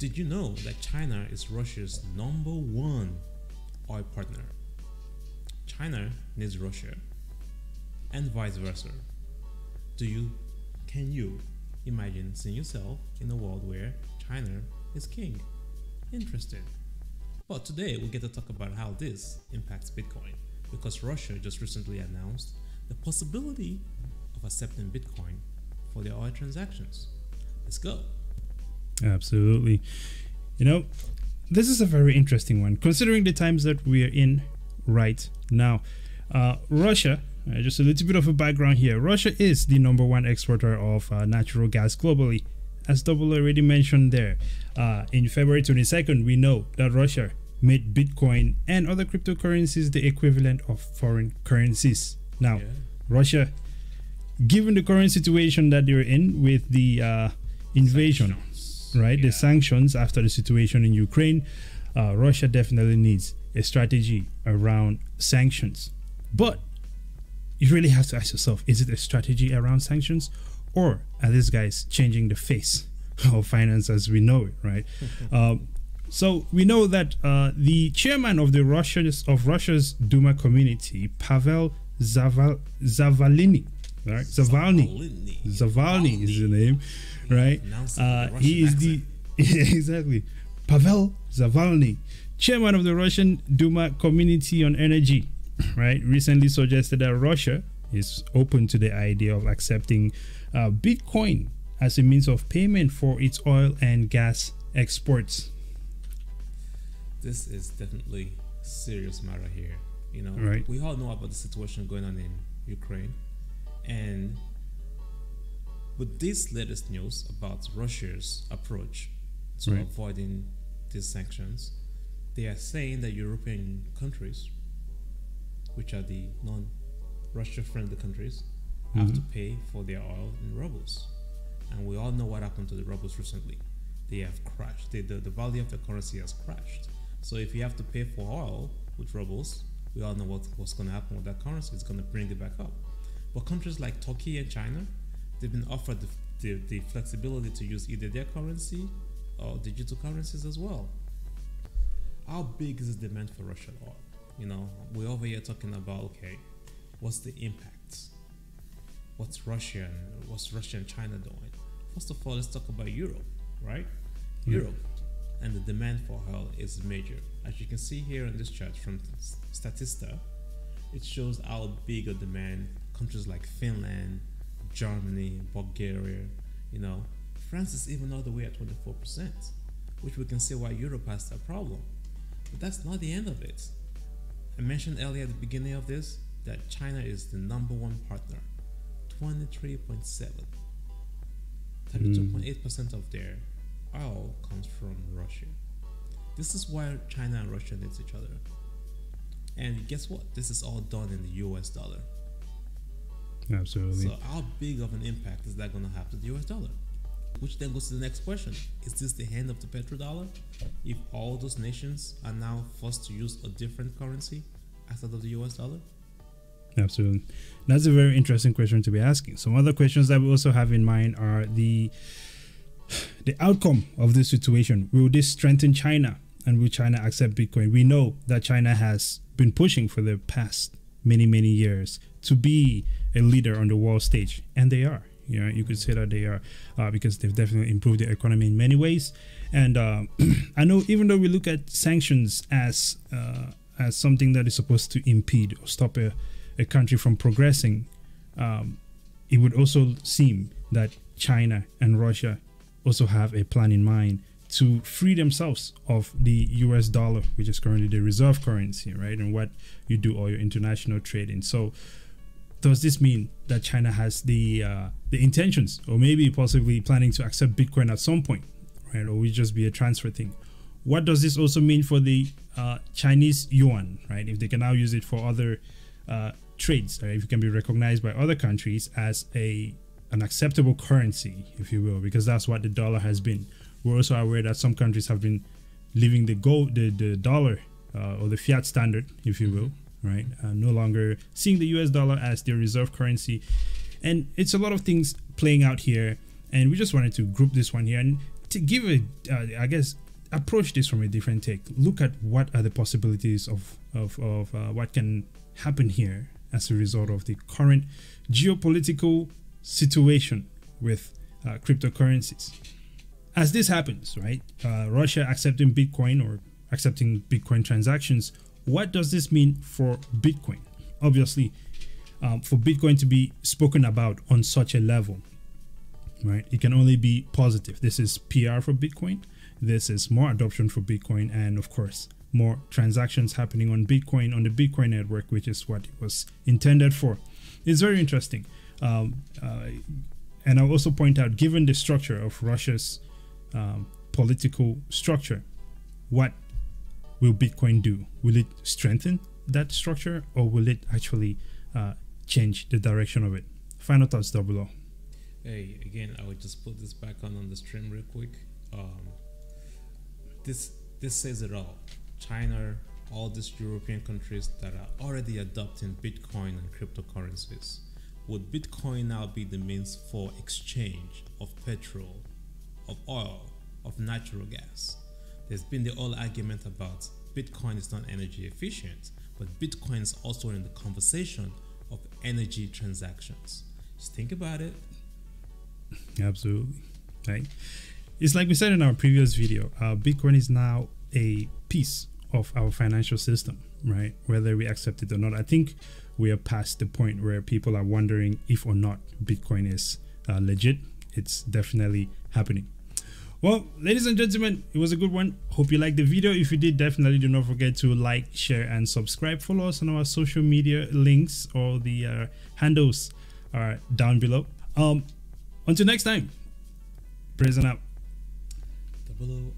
Did you know that China is Russia's #1 oil partner? China needs Russia and vice versa. Can you imagine seeing yourself in a world where China is king? Interesting. But today we get to talk about how this impacts Bitcoin, because Russia just recently announced the possibility of accepting Bitcoin for their oil transactions. Let's go. Absolutely. This is a very interesting one, considering the times that we are in right now. Russia, just a little bit of a background here. Russia is the #1 exporter of natural gas globally. As Double already mentioned there, in February 22nd, we know that Russia made Bitcoin and other cryptocurrencies the equivalent of foreign currencies. Now, Russia, given the current situation that they're in with the invasion, the sanctions after the situation in Ukraine, Russia definitely needs a strategy around sanctions. But you really have to ask yourself, is it a strategy around sanctions, or are these guys changing the face of finance as we know it, right? So we know that the chairman of Russia's Duma community, Pavel Zavalny, right? Zavalny is the name, right? He is the exactly Pavel Zavalny, chairman of the Russian Duma Committee on Energy, right? Recently suggested that Russia is open to the idea of accepting Bitcoin as a means of payment for its oil and gas exports. This is definitely a serious matter here. Right. We all know about the situation going on in Ukraine, and with this latest news about Russia's approach to avoiding these sanctions, they are saying that European countries, which are the non-Russia friendly countries, have to pay for their oil in rubles. And we all know what happened to the rubles recently. They have crashed. The value of the currency has crashed. So if you have to pay for oil with rubles, we all know what's going to happen with that currency. It's going to bring it back up. But countries like Turkey and China, they've been offered the flexibility to use either their currency or digital currencies as well. How big is the demand for Russian oil? We're over here talking about, okay, what's the impact? What's Russia and China doing? First of all, let's talk about Europe, right? Europe and the demand for oil is major. As you can see here in this chart from Statista, it shows how big a demand countries like Finland, Germany, Bulgaria, France is even all the way at 24%, which we can see why Europe has that problem. But that's not the end of it. I mentioned earlier at the beginning of this that China is the #1 partner, 23.7. 32.8% of their oil comes from Russia. This is why China and Russia need each other. And guess what? This is all done in the US dollar. Absolutely. So how big of an impact is that going to have to the US dollar? Which then goes to the next question. Is this the end of the petrodollar? If all those nations are now forced to use a different currency outside of the US dollar? Absolutely. That's a very interesting question to be asking. Some other questions that we also have in mind are the outcome of this situation. Will this strengthen China, and will China accept Bitcoin? We know that China has been pushing for the past many years to be a leader on the world stage, and they are. You could say that they are, because they've definitely improved their economy in many ways. And I know, even though we look at sanctions as something that is supposed to impede or stop a country from progressing, it would also seem that China and Russia also have a plan in mind to free themselves of the US dollar, which is currently the reserve currency, right? And what you do all your international trading. So does this mean that China has the intentions, or maybe possibly planning to accept Bitcoin at some point, right? Or will it just be a transfer thing? What does this also mean for the Chinese yuan, right? If they can now use it for other trades, right? If it can be recognized by other countries as an acceptable currency, if you will, because that's what the dollar has been. We're also aware that some countries have been leaving the dollar or the fiat standard, if you will, right? No longer seeing the US dollar as their reserve currency. And it's a lot of things playing out here. And we just wanted to group this one here and to give a, I guess, approach this from a different take. Look at what are the possibilities of what can happen here as a result of the current geopolitical situation with cryptocurrencies. As this happens, right? Russia accepting Bitcoin or accepting Bitcoin transactions. What does this mean for Bitcoin? Obviously, for Bitcoin to be spoken about on such a level, right? It can only be positive. This is PR for Bitcoin. This is more adoption for Bitcoin, and of course, more transactions happening on Bitcoin, on the Bitcoin network, which is what it was intended for. It's very interesting. And I'll also point out, given the structure of Russia's political structure, what will Bitcoin do? Will it strengthen that structure, or will it actually change the direction of it? Final thoughts, Double O. Hey, again, I would just put this back on the stream real quick. This says it all. China, all these European countries that are already adopting Bitcoin and cryptocurrencies. Would Bitcoin now be the means for exchange of petrol, of oil, of natural gas? There's been the whole argument about Bitcoin is not energy efficient, but Bitcoin is also in the conversation of energy transactions. Just think about it. Absolutely. Right. It's like we said in our previous video, Bitcoin is now a piece of our financial system, right? Whether we accept it or not. I think we are past the point where people are wondering if or not Bitcoin is legit. It's definitely happening. Well, ladies and gentlemen, it was a good one. Hope you liked the video. If you did, definitely do not forget to like, share, and subscribe. Follow us on our social media links, or the handles are down below. Until next time, praise and out. Double O.